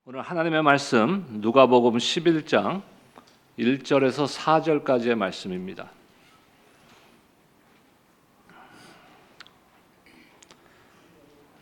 오늘 하나님의 말씀 누가복음 11장 1절에서 4절까지의 말씀입니다.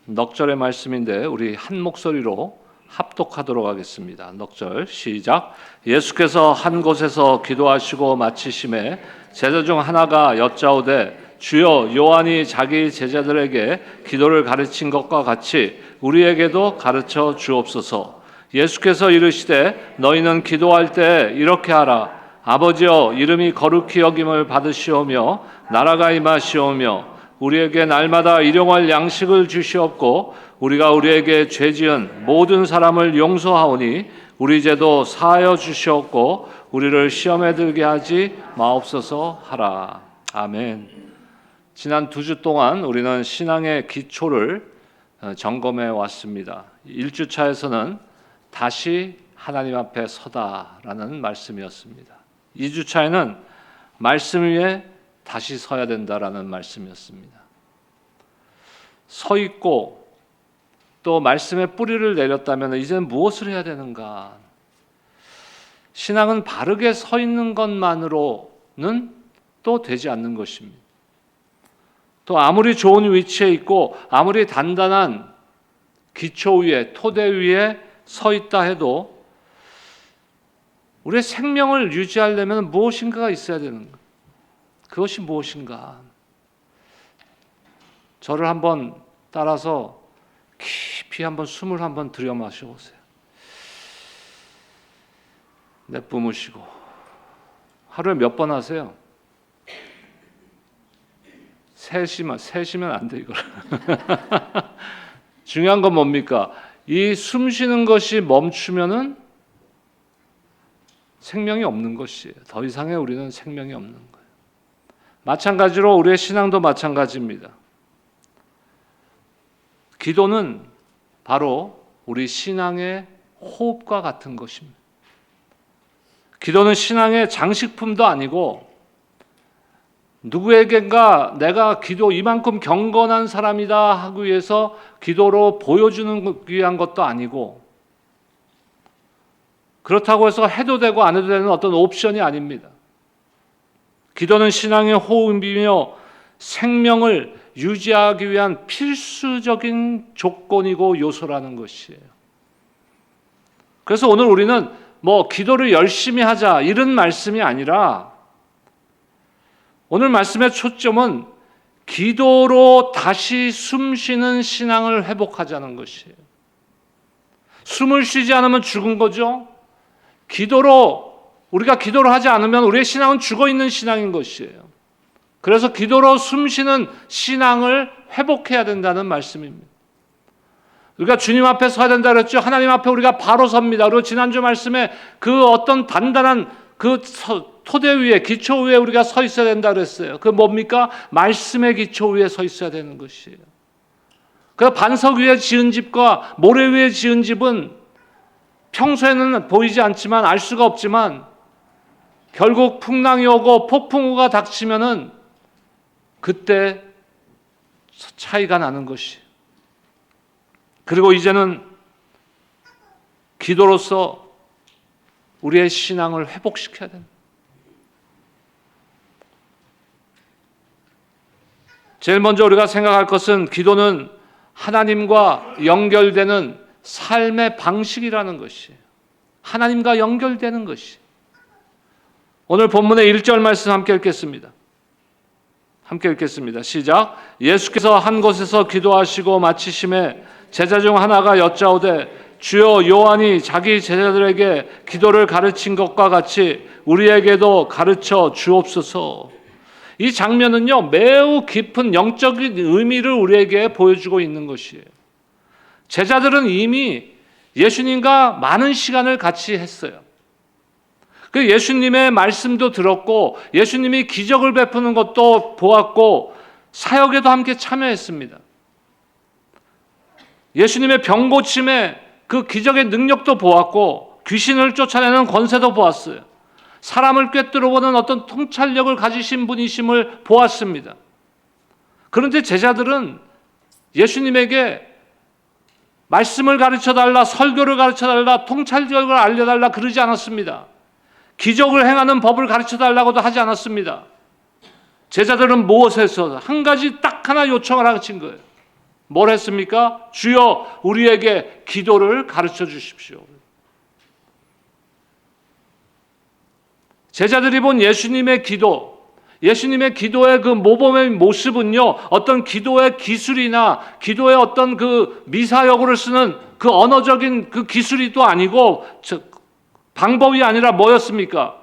넉절의 말씀인데 우리 한 목소리로 합독하도록 하겠습니다. 넉절 시작. 예수께서 한 곳에서 기도하시고 마치심에 제자 중 하나가 여짜오되 주여, 요한이 자기 제자들에게 기도를 가르친 것과 같이 우리에게도 가르쳐 주옵소서. 예수께서 이르시되 너희는 기도할 때 이렇게 하라. 아버지여, 이름이 거룩히 여김을 받으시오며 나라가 임하시오며 우리에게 날마다 일용할 양식을 주시옵고 우리가 우리에게 죄지은 모든 사람을 용서하오니 우리 죄도 사하여 주시옵고 우리를 시험에 들게 하지 마옵소서 하라. 아멘. 지난 2주 동안 우리는 신앙의 기초를 점검해 왔습니다. 1주차에서는 다시 하나님 앞에 서다라는 말씀이었습니다. 2주차에는 말씀 위에 다시 서야 된다라는 말씀이었습니다. 서 있고 또 말씀의 뿌리를 내렸다면 이제는 무엇을 해야 되는가? 신앙은 바르게 서 있는 것만으로는 또 되지 않는 것입니다. 또 아무리 좋은 위치에 있고 아무리 단단한 기초 위에 토대 위에 서 있다 해도 우리의 생명을 유지하려면 무엇인가가 있어야 되는 거예요. 그것이 무엇인가? 저를 한번 따라서 깊이 한번 숨을 한번 들여 마셔보세요. 내뿜으시고. 하루에 몇 번 하세요? 세시면 안 돼, 이걸. 중요한 건 뭡니까? 이 숨 쉬는 것이 멈추면은 생명이 없는 것이에요. 더 이상의 우리는 생명이 없는 거예요. 마찬가지로 우리의 신앙도 마찬가지입니다. 기도는 바로 우리 신앙의 호흡과 같은 것입니다. 기도는 신앙의 장식품도 아니고 누구에겐가 내가 기도 이만큼 경건한 사람이다 하기 위해서 기도로 보여주는 위한 것도 아니고 그렇다고 해서 해도 되고 안 해도 되는 어떤 옵션이 아닙니다. 기도는 신앙의 호흡이며 생명을 유지하기 위한 필수적인 조건이고 요소라는 것이에요. 그래서 오늘 우리는 기도를 열심히 하자 이런 말씀이 아니라 오늘 말씀의 초점은 기도로 다시 숨쉬는 신앙을 회복하자는 것이에요. 숨을 쉬지 않으면 죽은 거죠. 우리가 기도를 하지 않으면 우리의 신앙은 죽어있는 신앙인 것이에요. 그래서 기도로 숨쉬는 신앙을 회복해야 된다는 말씀입니다. 우리가 주님 앞에 서야 된다 그랬죠. 하나님 앞에 우리가 바로 섭니다. 그리고 지난주 말씀에 그 어떤 단단한 그 토대 위에, 기초 위에 우리가 서 있어야 된다 그랬어요. 그 뭡니까? 말씀의 기초 위에 서 있어야 되는 것이에요. 그 반석 위에 지은 집과 모래 위에 지은 집은 평소에는 보이지 않지만 알 수가 없지만 결국 풍랑이 오고 폭풍우가 닥치면은 그때 차이가 나는 것이에요. 그리고 이제는 기도로서 우리의 신앙을 회복시켜야 됩니다. 제일 먼저 우리가 생각할 것은 기도는 하나님과 연결되는 삶의 방식이라는 것이에요. 하나님과 연결되는 것이. 오늘 본문의 1절 말씀 함께 읽겠습니다. 시작. 예수께서 한 곳에서 기도하시고 마치심에 제자 중 하나가 여짜오되 주여, 요한이 자기 제자들에게 기도를 가르친 것과 같이 우리에게도 가르쳐 주옵소서. 이 장면은요, 매우 깊은 영적인 의미를 우리에게 보여주고 있는 것이에요. 제자들은 이미 예수님과 많은 시간을 같이 했어요. 그 예수님의 말씀도 들었고 예수님이 기적을 베푸는 것도 보았고 사역에도 함께 참여했습니다. 예수님의 병 고침에 그 기적의 능력도 보았고 귀신을 쫓아내는 권세도 보았어요. 사람을 꿰뚫어보는 어떤 통찰력을 가지신 분이심을 보았습니다. 그런데 제자들은 예수님에게 말씀을 가르쳐달라, 설교를 가르쳐달라, 통찰력을 알려달라 그러지 않았습니다. 기적을 행하는 법을 가르쳐달라고도 하지 않았습니다. 제자들은 무엇에서 한 가지 딱 하나 요청을 하신 거예요. 뭘 했습니까? 주여 우리에게 기도를 가르쳐 주십시오. 제자들이 본 예수님의 기도, 예수님의 기도의 그 모범의 모습은요, 어떤 기도의 기술이나 기도의 어떤 그 미사여구를 쓰는 그 언어적인 그 기술이 또 아니고 방법이 아니라 뭐였습니까?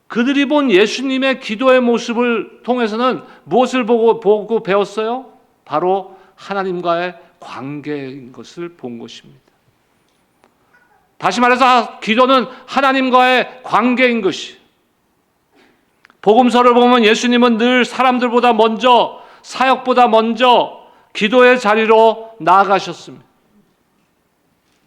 그들이 본 예수님의 기도의 모습을 통해서는 무엇을 보고 배웠어요? 바로 하나님과의 관계인 것을 본 것입니다. 다시 말해서 기도는 하나님과의 관계인 것이. 복음서를 보면 예수님은 늘 사람들보다 먼저, 사역보다 먼저 기도의 자리로 나아가셨습니다.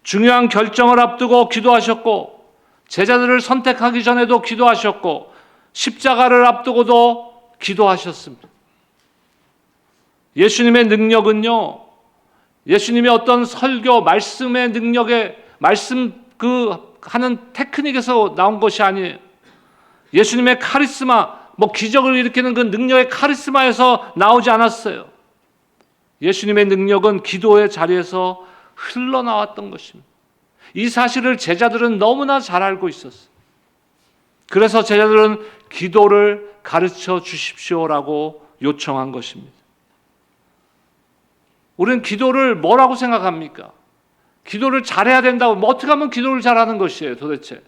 중요한 결정을 앞두고 기도하셨고, 제자들을 선택하기 전에도 기도하셨고, 십자가를 앞두고도 기도하셨습니다. 예수님의 능력은요, 예수님의 어떤 설교, 말씀의 능력에, 말씀 하는 테크닉에서 나온 것이 아니에요. 예수님의 카리스마, 기적을 일으키는 그 능력의 카리스마에서 나오지 않았어요. 예수님의 능력은 기도의 자리에서 흘러나왔던 것입니다. 이 사실을 제자들은 너무나 잘 알고 있었어요. 그래서 제자들은 기도를 가르쳐 주십시오라고 요청한 것입니다. 우리는 기도를 뭐라고 생각합니까? 기도를 잘해야 된다고, 어떻게 하면 기도를 잘하는 것이에요, 도대체?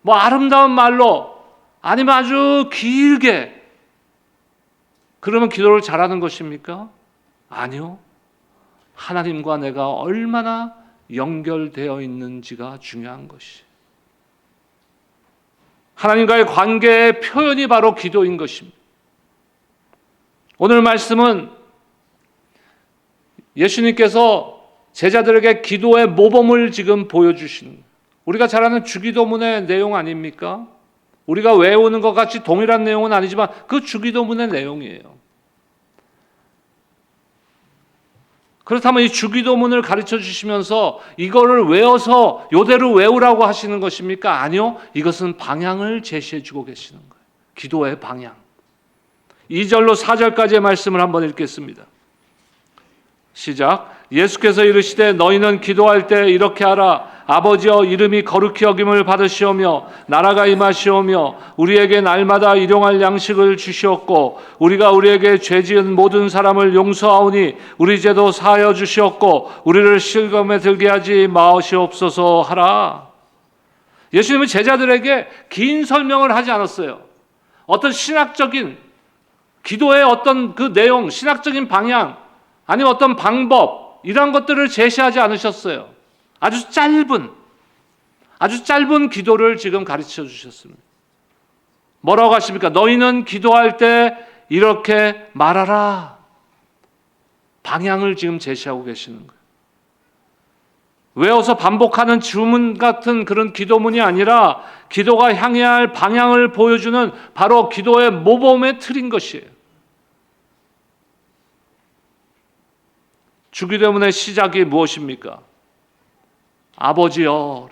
아름다운 말로, 아니면 아주 길게, 그러면 기도를 잘하는 것입니까? 아니요. 하나님과 내가 얼마나 연결되어 있는지가 중요한 것이. 하나님과의 관계의 표현이 바로 기도인 것입니다. 오늘 말씀은 예수님께서 제자들에게 기도의 모범을 지금 보여주시는, 우리가 잘 아는 주기도문의 내용 아닙니까? 우리가 외우는 것 같이 동일한 내용은 아니지만 그 주기도문의 내용이에요. 그렇다면 이 주기도문을 가르쳐 주시면서 이거를 외워서 이대로 외우라고 하시는 것입니까? 아니요. 이것은 방향을 제시해 주고 계시는 거예요. 기도의 방향. 2절로 4절까지의 말씀을 한번 읽겠습니다. 시작. 예수께서 이르시되 너희는 기도할 때 이렇게 하라. 아버지여 이름이 거룩히 여김을 받으시오며 나라가 임하시오며 우리에게 날마다 일용할 양식을 주시옵고 우리가 우리에게 죄지은 모든 사람을 용서하오니 우리 죄도 사하여 주시옵고 우리를 시험에 들게 하지 마시옵소서 하라. 예수님은 제자들에게 긴 설명을 하지 않았어요. 어떤 신학적인 기도의 어떤 그 내용, 신학적인 방향, 아니면 어떤 방법, 이런 것들을 제시하지 않으셨어요. 아주 짧은 기도를 지금 가르쳐 주셨습니다. 뭐라고 하십니까? 너희는 기도할 때 이렇게 말하라. 방향을 지금 제시하고 계시는 거예요. 외워서 반복하는 주문 같은 그런 기도문이 아니라 기도가 향해야 할 방향을 보여주는 바로 기도의 모범의 틀인 것이에요. 주기도문의 시작이 무엇입니까? 아버지여,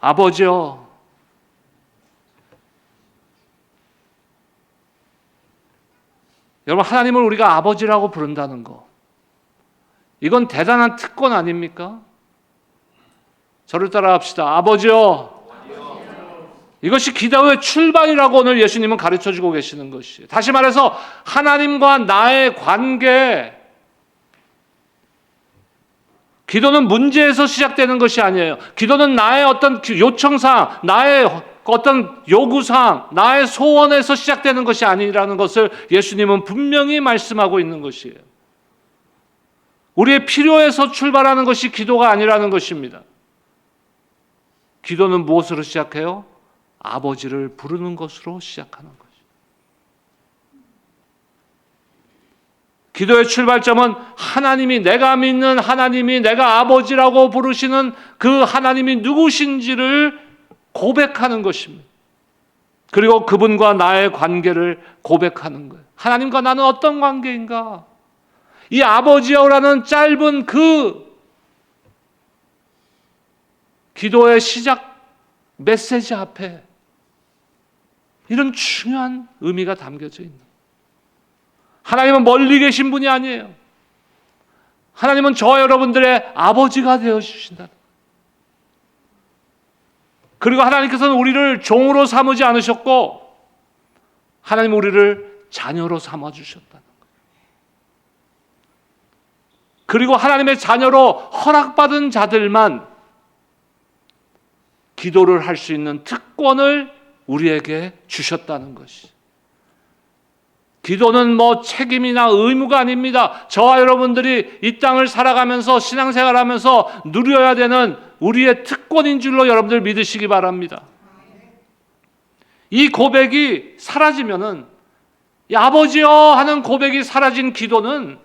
아버지여. 여러분, 하나님을 우리가 아버지라고 부른다는 거, 이건 대단한 특권 아닙니까? 저를 따라합시다. 아버지여. 이것이 기도의 출발이라고 오늘 예수님은 가르쳐주고 계시는 것이에요. 다시 말해서 하나님과 나의 관계, 기도는 문제에서 시작되는 것이 아니에요. 기도는 나의 어떤 요청사항, 나의 어떤 요구사항, 나의 소원에서 시작되는 것이 아니라는 것을 예수님은 분명히 말씀하고 있는 것이에요. 우리의 필요에서 출발하는 것이 기도가 아니라는 것입니다. 기도는 무엇으로 시작해요? 아버지를 부르는 것으로 시작하는 것이죠. 기도의 출발점은 하나님이, 내가 믿는 하나님이 내가 아버지라고 부르시는 그 하나님이 누구신지를 고백하는 것입니다. 그리고 그분과 나의 관계를 고백하는 거예요. 하나님과 나는 어떤 관계인가? 이 아버지여라는 짧은 그 기도의 시작 메시지 앞에 이런 중요한 의미가 담겨져 있는, 하나님은 멀리 계신 분이 아니에요. 하나님은 저와 여러분들의 아버지가 되어주신다. 그리고 하나님께서는 우리를 종으로 삼으지 않으셨고 하나님은 우리를 자녀로 삼아주셨다는 거예요. 그리고 하나님의 자녀로 허락받은 자들만 기도를 할 수 있는 특권을 우리에게 주셨다는 것이. 기도는 뭐 책임이나 의무가 아닙니다. 저와 여러분들이 이 땅을 살아가면서 신앙생활하면서 누려야 되는 우리의 특권인 줄로 여러분들 믿으시기 바랍니다. 이 고백이 사라지면은, 이 아버지여 하는 고백이 사라진 기도는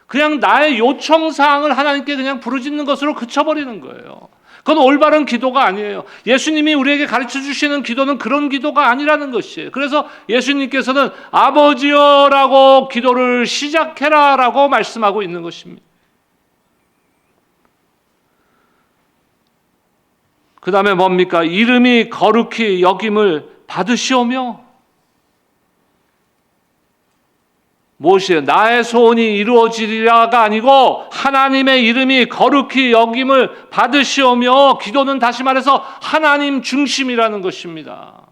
그냥 나의 요청사항을 하나님께 그냥 부르짖는 것으로 그쳐버리는 거예요. 그건 올바른 기도가 아니에요. 예수님이 우리에게 가르쳐 주시는 기도는 그런 기도가 아니라는 것이에요. 그래서 예수님께서는 아버지여라고 기도를 시작해라라고 말씀하고 있는 것입니다. 그 다음에 뭡니까? 이름이 거룩히 여김을 받으시오며, 무엇이에요? 나의 소원이 이루어지리라가 아니고 하나님의 이름이 거룩히 여김을 받으시오며, 기도는 다시 말해서 하나님 중심이라는 것입니다.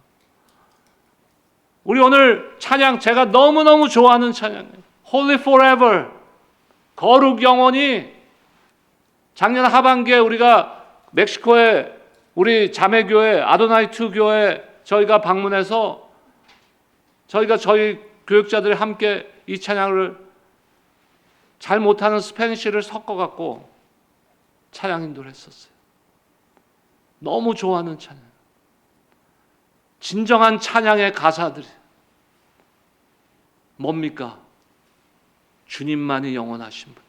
우리 오늘 찬양, 제가 너무너무 좋아하는 찬양이에요. Holy Forever, 거룩 영원히. 작년 하반기에 우리가 멕시코에 우리 자매교회 아도나이 투 교회 저희가 방문해서 저희 교육자들이 함께 이 찬양을 잘 못하는 스페니쉬를 섞어갖고 찬양 인도를 했었어요. 너무 좋아하는 찬양. 진정한 찬양의 가사들이 뭡니까? 주님만이 영원하신 분,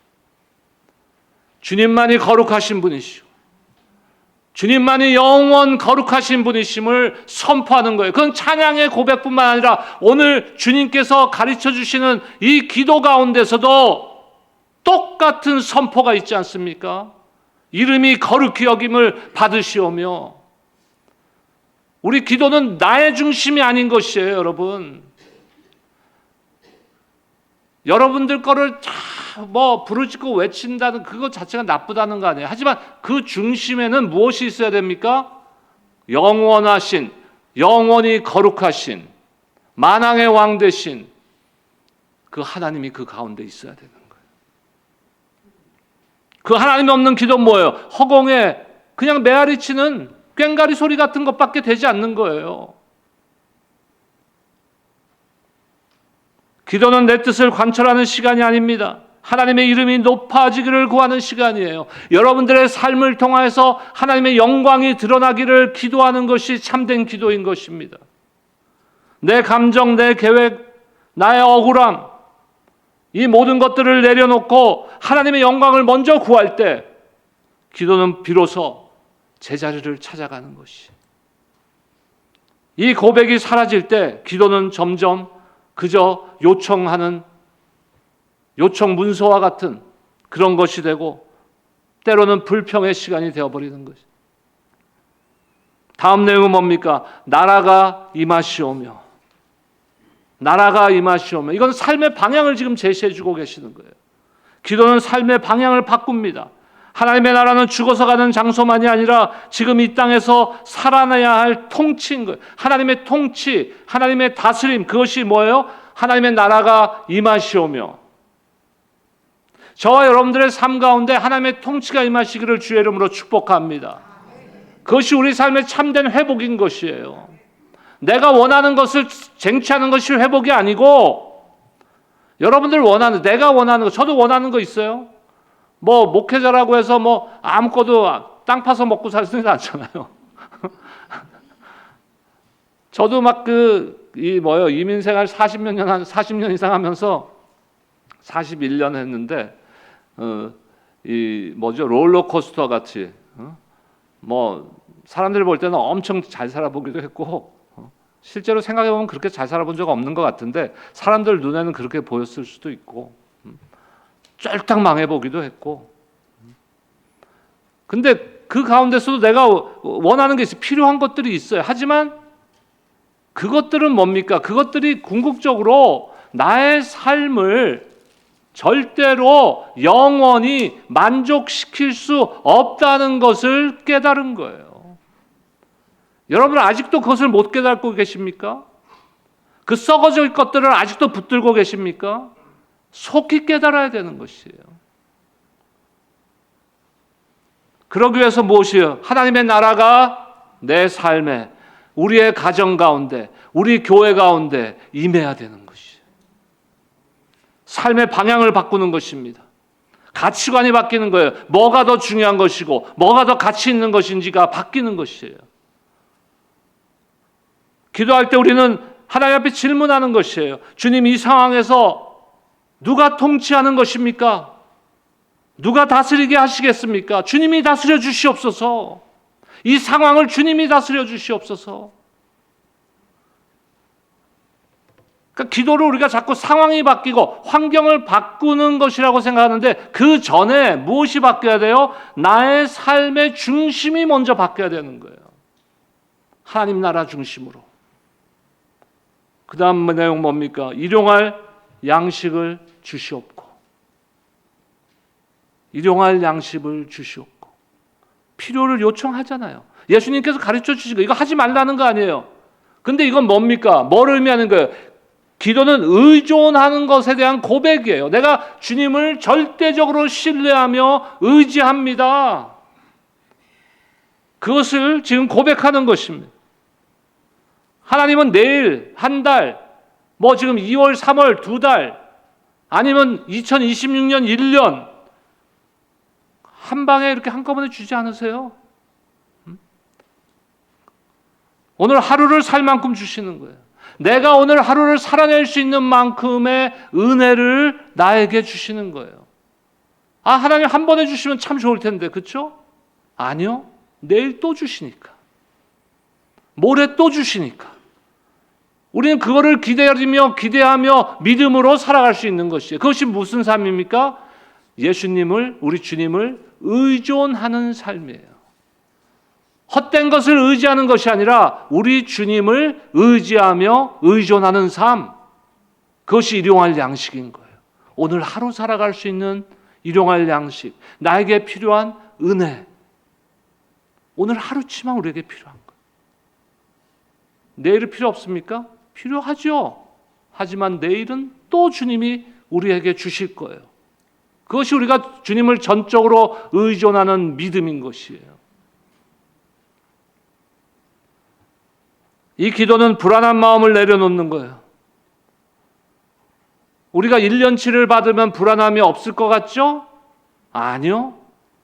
주님만이 거룩하신 분이시오, 주님만이 영원 거룩하신 분이심을 선포하는 거예요. 그건 찬양의 고백뿐만 아니라 오늘 주님께서 가르쳐 주시는 이 기도 가운데서도 똑같은 선포가 있지 않습니까? 이름이 거룩히 여김을 받으시오며. 우리 기도는 나의 중심이 아닌 것이에요, 여러분. 여러분들 거를 다 부르짖고 외친다는 그것 자체가 나쁘다는 거 아니에요. 하지만 그 중심에는 무엇이 있어야 됩니까? 영원하신, 영원히 거룩하신, 만왕의 왕 되신 그 하나님이 그 가운데 있어야 되는 거예요. 그 하나님이 없는 기도는 뭐예요? 허공에 그냥 메아리치는 꽹가리 소리 같은 것밖에 되지 않는 거예요. 기도는 내 뜻을 관철하는 시간이 아닙니다. 하나님의 이름이 높아지기를 구하는 시간이에요. 여러분들의 삶을 통하여서 하나님의 영광이 드러나기를 기도하는 것이 참된 기도인 것입니다. 내 감정, 내 계획, 나의 억울함, 이 모든 것들을 내려놓고 하나님의 영광을 먼저 구할 때 기도는 비로소 제자리를 찾아가는 것이. 이 고백이 사라질 때 기도는 점점 그저 요청하는 요청 문서와 같은 그런 것이 되고 때로는 불평의 시간이 되어버리는 것이. 다음 내용은 뭡니까? 나라가 임하시오며. 나라가 임하시오며. 이건 삶의 방향을 지금 제시해 주고 계시는 거예요. 기도는 삶의 방향을 바꿉니다. 하나님의 나라는 죽어서 가는 장소만이 아니라 지금 이 땅에서 살아내야 할 통치인 거예요. 하나님의 통치, 하나님의 다스림, 그것이 뭐예요? 하나님의 나라가 임하시오며. 저와 여러분들의 삶 가운데 하나님의 통치가 임하시기를 주의 이름으로 축복합니다. 그것이 우리 삶의 참된 회복인 것이에요. 내가 원하는 것을 쟁취하는 것이 회복이 아니고 여러분들 원하는, 내가 원하는 거, 저도 원하는 거 있어요. 목회자라고 해서 아무것도 땅 파서 먹고 살지는 않잖아요. 저도 이민 생활 40년 이상 하면서 41년 했는데 롤러코스터 같이 사람들이 볼 때는 엄청 잘 살아보기도 했고 실제로 생각해 보면 그렇게 잘 살아본 적 없는 것 같은데 사람들 눈에는 그렇게 보였을 수도 있고 쫄딱 망해보기도 했고. 근데 그 가운데서도 내가 원하는 게 있어요. 필요한 것들이 있어요. 하지만 그것들은 뭡니까? 그것들이 궁극적으로 나의 삶을 절대로 영원히 만족시킬 수 없다는 것을 깨달은 거예요. 여러분 아직도 그것을 못 깨닫고 계십니까? 그 썩어질 것들을 아직도 붙들고 계십니까? 속히 깨달아야 되는 것이에요. 그러기 위해서 무엇이에요? 하나님의 나라가 내 삶에, 우리의 가정 가운데, 우리 교회 가운데 임해야 되는 것이에요. 삶의 방향을 바꾸는 것입니다. 가치관이 바뀌는 거예요. 뭐가 더 중요한 것이고 뭐가 더 가치 있는 것인지가 바뀌는 것이에요. 기도할 때 우리는 하나님 앞에 질문하는 것이에요. 주님, 이 상황에서 누가 통치하는 것입니까? 누가 다스리게 하시겠습니까? 주님이 다스려 주시옵소서. 이 상황을 주님이 다스려 주시옵소서. 그러니까 기도를 우리가 자꾸 상황이 바뀌고 환경을 바꾸는 것이라고 생각하는데 그 전에 무엇이 바뀌어야 돼요? 나의 삶의 중심이 먼저 바뀌어야 되는 거예요. 하나님 나라 중심으로. 그 다음 내용 뭡니까? 일용할 양식을 주시옵고. 일용할 양식을 주시옵고. 필요를 요청하잖아요. 예수님께서 가르쳐 주신 거 이거 하지 말라는 거 아니에요. 근데 이건 뭡니까? 뭘 의미하는 거예요? 기도는 의존하는 것에 대한 고백이에요. 내가 주님을 절대적으로 신뢰하며 의지합니다. 그것을 지금 고백하는 것입니다. 하나님은 내일, 한 달, 뭐 지금 2월, 3월, 2달, 아니면 2026년 1년 한 방에 이렇게 한꺼번에 주지 않으세요? 오늘 하루를 살 만큼 주시는 거예요. 내가 오늘 하루를 살아낼 수 있는 만큼의 은혜를 나에게 주시는 거예요. 아, 하나님 한 번에 주시면 참 좋을 텐데, 그렇죠? 아니요. 내일 또 주시니까. 모레 또 주시니까. 우리는 그거를 기대하며 믿음으로 살아갈 수 있는 것이에요. 그것이 무슨 삶입니까? 예수님을, 우리 주님을 의존하는 삶이에요. 헛된 것을 의지하는 것이 아니라 우리 주님을 의지하며 의존하는 삶. 그것이 일용할 양식인 거예요. 오늘 하루 살아갈 수 있는 일용할 양식. 나에게 필요한 은혜. 오늘 하루치만 우리에게 필요한 거예요. 내일은 필요 없습니까? 필요하죠. 하지만 내일은 또 주님이 우리에게 주실 거예요. 그것이 우리가 주님을 전적으로 의존하는 믿음인 것이에요. 이 기도는 불안한 마음을 내려놓는 거예요. 우리가 1년치를 받으면 불안함이 없을 것 같죠? 아니요.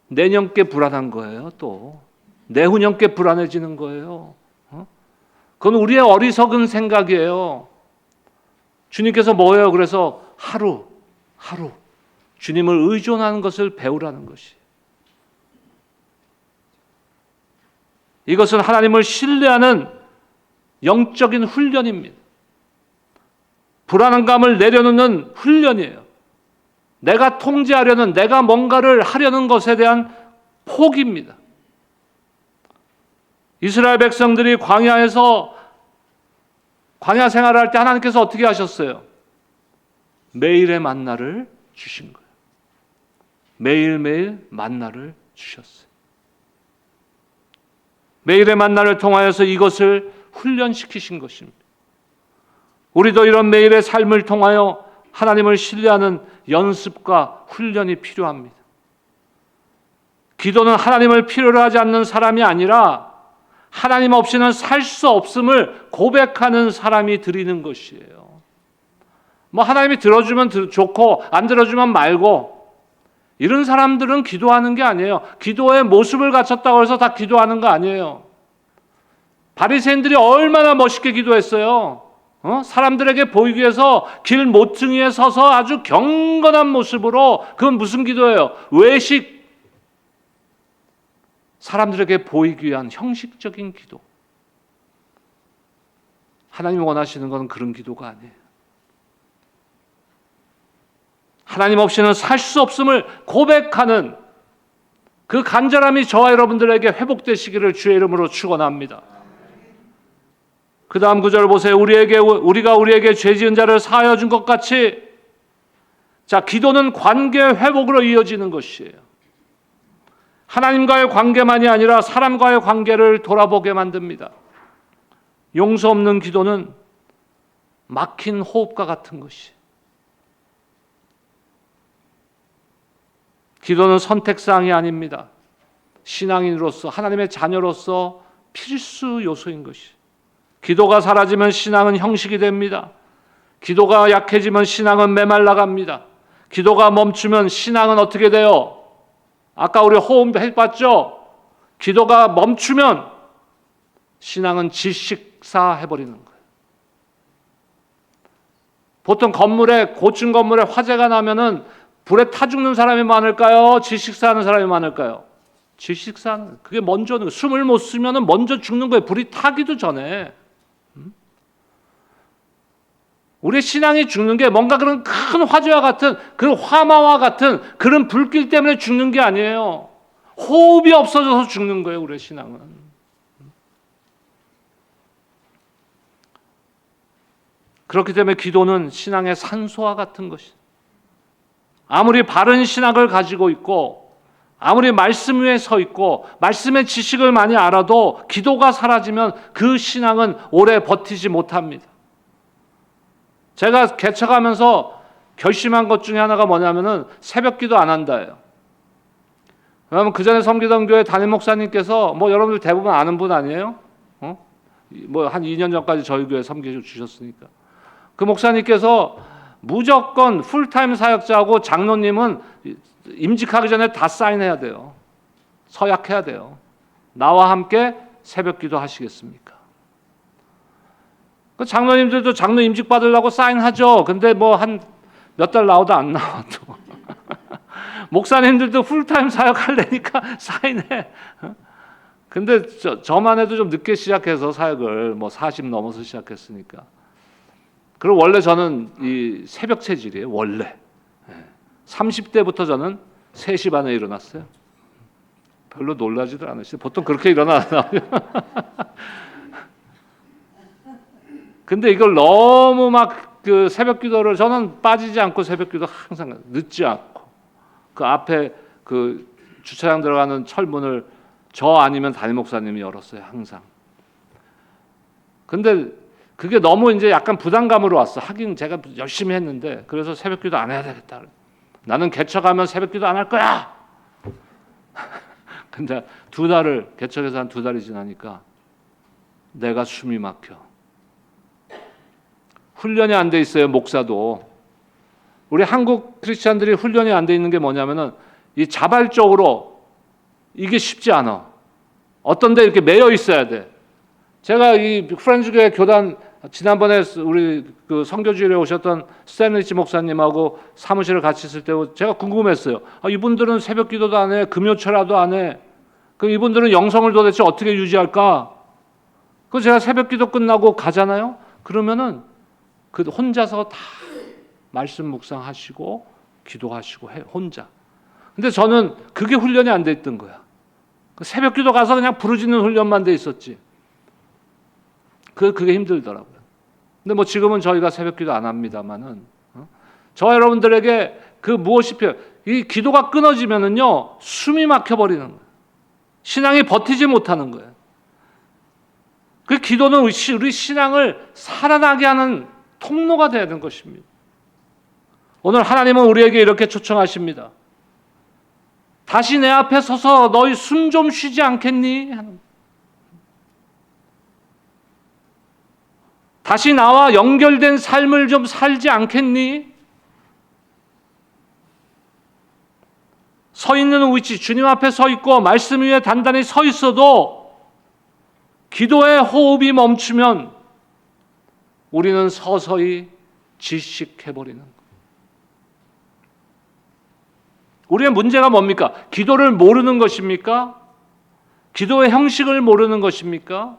내년께 불안한 거예요. 또 내후년께 불안해지는 거예요. 그건 우리의 어리석은 생각이에요. 주님께서 뭐예요? 그래서 하루 주님을 의존하는 것을 배우라는 것이에요. 이것은 하나님을 신뢰하는 영적인 훈련입니다. 불안감을 내려놓는 훈련이에요. 내가 통제하려는, 내가 뭔가를 하려는 것에 대한 포기입니다. 이스라엘 백성들이 광야에서 광야 생활을 할 때 하나님께서 어떻게 하셨어요? 매일의 만나를 주신 거예요. 매일매일 만나를 주셨어요. 매일의 만나를 통하여서 이것을 훈련시키신 것입니다. 우리도 이런 매일의 삶을 통하여 하나님을 신뢰하는 연습과 훈련이 필요합니다. 기도는 하나님을 필요로 하지 않는 사람이 아니라 하나님 없이는 살 수 없음을 고백하는 사람이 드리는 것이에요. 뭐 하나님이 들어주면 좋고 안 들어주면 말고, 이런 사람들은 기도하는 게 아니에요. 기도의 모습을 갖췄다고 해서 다 기도하는 거 아니에요. 바리새인들이 얼마나 멋있게 기도했어요. 사람들에게 보이기 위해서 길 모퉁이에 서서 아주 경건한 모습으로, 그건 무슨 기도예요? 외식, 사람들에게 보이기 위한 형식적인 기도. 하나님이 원하시는 건 그런 기도가 아니에요. 하나님 없이는 살 수 없음을 고백하는 그 간절함이 저와 여러분들에게 회복되시기를 주의 이름으로 축원합니다. 그 다음 구절 보세요. 우리가 우리에게 죄 지은 자를 사하여 준 것 같이, 자, 기도는 관계 회복으로 이어지는 것이에요. 하나님과의 관계만이 아니라 사람과의 관계를 돌아보게 만듭니다. 용서 없는 기도는 막힌 호흡과 같은 것이. 기도는 선택사항이 아닙니다. 신앙인으로서, 하나님의 자녀로서 필수 요소인 것이. 기도가 사라지면 신앙은 형식이 됩니다. 기도가 약해지면 신앙은 메말라갑니다. 기도가 멈추면 신앙은 어떻게 돼요? 아까 우리 호흡 해봤죠? 기도가 멈추면 신앙은 질식사해버리는 거예요. 보통 고층 건물에 화재가 나면은 불에 타 죽는 사람이 많을까요? 질식사하는 사람이 많을까요? 질식사는, 그게 먼저, 숨을 못 쉬면은 먼저 죽는 거예요. 불이 타기도 전에. 우리의 신앙이 죽는 게 뭔가 그런 큰 화재와 같은, 그런 화마와 같은 그런 불길 때문에 죽는 게 아니에요. 호흡이 없어져서 죽는 거예요, 우리의 신앙은. 그렇기 때문에 기도는 신앙의 산소와 같은 것이. 아무리 바른 신학을 가지고 있고, 아무리 말씀 위에 서 있고, 말씀의 지식을 많이 알아도 기도가 사라지면 그 신앙은 오래 버티지 못합니다. 제가 개척하면서 결심한 것 중에 하나가 뭐냐면은 새벽 기도 안 한다예요. 왜냐하면 그 전에 섬기던 교회 담임 목사님께서, 뭐 여러분들 대부분 아는 분 아니에요? 뭐 한 2년 전까지 저희 교회 섬겨 주셨으니까. 그 목사님께서 무조건 풀타임 사역자하고 장로님은 임직하기 전에 다 사인해야 돼요. 서약해야 돼요. 나와 함께 새벽 기도 하시겠습니까? 그 장로님들도 장로 임직 받으려고 사인하죠. 근데 뭐 한 몇 달 나오도 안 나와도. 목사님들도 풀타임 사역하려니까 사인해. 근데 저만 해도 좀 늦게 시작해서 사역을 뭐 40 넘어서 시작했으니까. 그리고 원래 저는 이 새벽 체질이에요. 원래 30대부터 저는 3시 반에 일어났어요. 별로 놀라지도 않으시죠. 보통 그렇게 일어나요. 근데 이걸 너무 막 그 새벽 기도를, 저는 빠지지 않고 새벽 기도 항상 늦지 않고, 그 앞에 그 주차장 들어가는 철문을 저 아니면 담임 목사님이 열었어요, 항상. 근데 그게 너무 이제 약간 부담감으로 왔어. 하긴 제가 열심히 했는데, 그래서 새벽 기도 안 해야 되겠다. 나는 개척하면 새벽 기도 안 할 거야. 근데 개척해서 한 2달이 지나니까 내가 숨이 막혀. 훈련이 안 돼 있어요, 목사도. 우리 한국 크리스찬들이 훈련이 안 돼 있는 게 뭐냐면은 이 자발적으로, 이게 쉽지 않아. 어떤 데 이렇게 매여 있어야 돼. 제가 이 프렌즈교회 교단, 지난번에 우리 그 선교주일에 오셨던 스탠리치 목사님하고 사무실을 같이 있을 때 제가 궁금했어요. 이분들은 새벽 기도도 안 해, 금요철화도 안 해. 그럼 이분들은 영성을 도대체 어떻게 유지할까? 그 제가 새벽 기도 끝나고 가잖아요. 그러면은 그 혼자서 다 말씀 묵상하시고 기도하시고 해, 혼자. 근데 저는 그게 훈련이 안 돼 있던 거야. 새벽 기도 가서 그냥 부르짖는 훈련만 돼 있었지. 그게 힘들더라고요. 근데 뭐 지금은 저희가 새벽 기도 안 합니다만은, 저와 여러분들에게 그 무엇이 필요해요? 이 기도가 끊어지면은요, 숨이 막혀버리는 거예요. 신앙이 버티지 못하는 거예요. 그 기도는 우리 신앙을 살아나게 하는 통로가 되어야 되는 것입니다. 오늘 하나님은 우리에게 이렇게 초청하십니다. 다시 내 앞에 서서 너희 숨 좀 쉬지 않겠니? 다시 나와 연결된 삶을 좀 살지 않겠니? 서 있는 위치, 주님 앞에 서 있고 말씀 위에 단단히 서 있어도 기도의 호흡이 멈추면 우리는 서서히 질식해버리는 거예요. 우리의 문제가 뭡니까? 기도를 모르는 것입니까? 기도의 형식을 모르는 것입니까?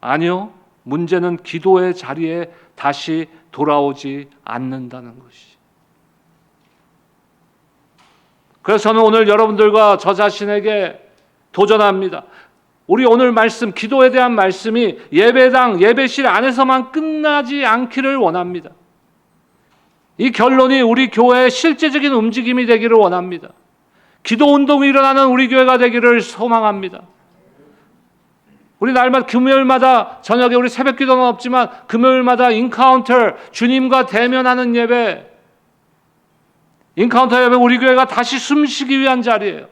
아니요. 문제는 기도의 자리에 다시 돌아오지 않는다는 것이. 그래서 저는 오늘 여러분들과 저 자신에게 도전합니다. 우리 오늘 말씀, 기도에 대한 말씀이 예배당, 예배실 안에서만 끝나지 않기를 원합니다. 이 결론이 우리 교회의 실제적인 움직임이 되기를 원합니다. 기도 운동이 일어나는 우리 교회가 되기를 소망합니다. 우리 날마다 금요일마다 저녁에 우리 새벽 기도는 없지만 금요일마다 인카운터, 주님과 대면하는 예배, 인카운터 예배, 우리 교회가 다시 숨쉬기 위한 자리예요.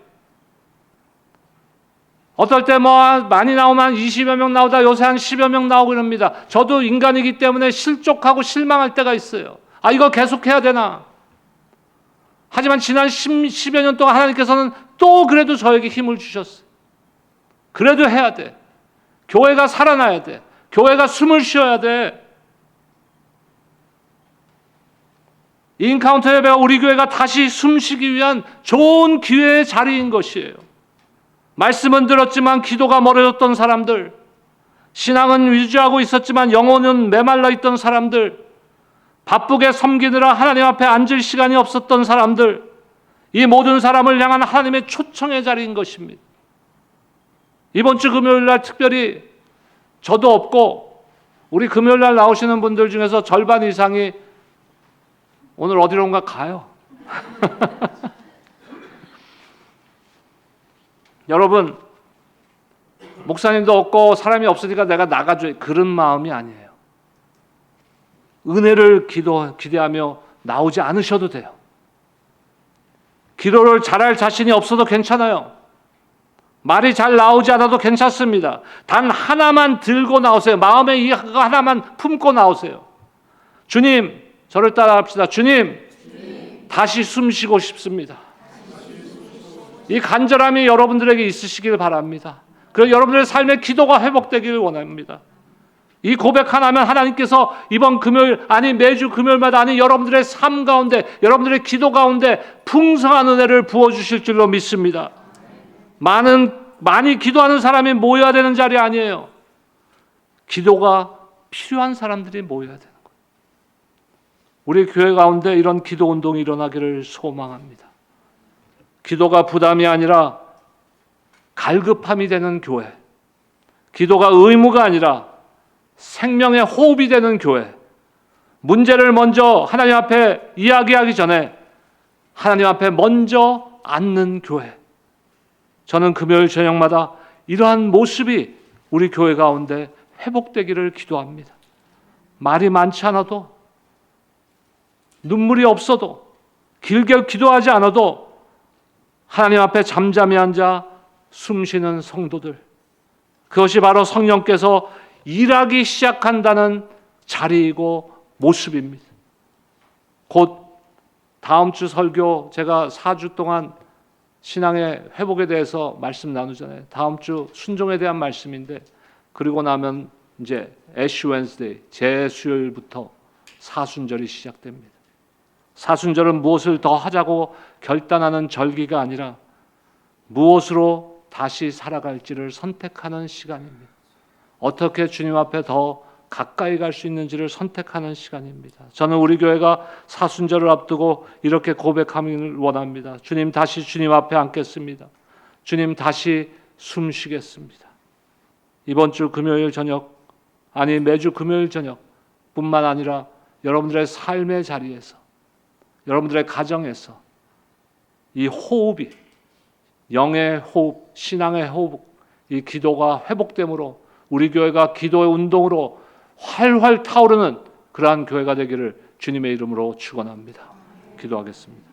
어떨 때 많이 나오면 한 20여 명 나오다 요새 한 10여 명 나오고 이럽니다. 저도 인간이기 때문에 실족하고 실망할 때가 있어요. 아, 이거 계속해야 되나? 하지만 지난 10여 년 동안 하나님께서는 또 그래도 저에게 힘을 주셨어요. 그래도 해야 돼. 교회가 살아나야 돼. 교회가 숨을 쉬어야 돼. 인카운터 예배가 우리 교회가 다시 숨쉬기 위한 좋은 기회의 자리인 것이에요. 말씀은 들었지만 기도가 멀어졌던 사람들, 신앙은 유지하고 있었지만 영혼은 메말라 있던 사람들, 바쁘게 섬기느라 하나님 앞에 앉을 시간이 없었던 사람들, 이 모든 사람을 향한 하나님의 초청의 자리인 것입니다. 이번 주 금요일 날 특별히 저도 없고 우리 금요일 날 나오시는 분들 중에서 절반 이상이 오늘 어디론가 가요. 여러분, 목사님도 없고 사람이 없으니까 내가 나가줘야, 그런 마음이 아니에요. 은혜를 기대하며 나오지 않으셔도 돼요. 기도를 잘할 자신이 없어도 괜찮아요. 말이 잘 나오지 않아도 괜찮습니다. 단 하나만 들고 나오세요. 마음에 이 하나만 품고 나오세요. 주님, 저를 따라합시다. 주님, 다시 숨쉬고 싶습니다. 이 간절함이 여러분들에게 있으시길 바랍니다. 그리고 여러분들의 삶의 기도가 회복되기를 원합니다. 이 고백 하나면 하나님께서 이번 금요일, 아니 매주 금요일마다, 아니 여러분들의 삶 가운데, 여러분들의 기도 가운데 풍성한 은혜를 부어주실 줄로 믿습니다. 많이 기도하는 사람이 모여야 되는 자리 아니에요. 기도가 필요한 사람들이 모여야 되는 거예요. 우리 교회 가운데 이런 기도 운동이 일어나기를 소망합니다. 기도가 부담이 아니라 갈급함이 되는 교회, 기도가 의무가 아니라 생명의 호흡이 되는 교회, 문제를 먼저 하나님 앞에 이야기하기 전에 하나님 앞에 먼저 앉는 교회, 저는 금요일 저녁마다 이러한 모습이 우리 교회 가운데 회복되기를 기도합니다. 말이 많지 않아도, 눈물이 없어도, 길게 기도하지 않아도 하나님 앞에 잠잠히 앉아 숨쉬는 성도들, 그것이 바로 성령께서 일하기 시작한다는 자리이고 모습입니다. 곧 다음 주 설교, 제가 4주 동안 신앙의 회복에 대해서 말씀 나누잖아요. 다음 주 순종에 대한 말씀인데, 그리고 나면 이제 애쉬 웬스데이, 재수요일부터 사순절이 시작됩니다. 사순절은 무엇을 더 하자고 결단하는 절기가 아니라 무엇으로 다시 살아갈지를 선택하는 시간입니다. 어떻게 주님 앞에 더 가까이 갈 수 있는지를 선택하는 시간입니다. 저는 우리 교회가 사순절을 앞두고 이렇게 고백하기를 원합니다. 주님, 다시 주님 앞에 앉겠습니다. 주님, 다시 숨 쉬겠습니다. 이번 주 금요일 저녁, 아니 매주 금요일 저녁 뿐만 아니라 여러분들의 삶의 자리에서, 여러분들의 가정에서 이 호흡이, 영의 호흡, 신앙의 호흡, 이 기도가 회복됨으로 우리 교회가 기도의 운동으로 활활 타오르는 그러한 교회가 되기를 주님의 이름으로 축원합니다. 기도하겠습니다.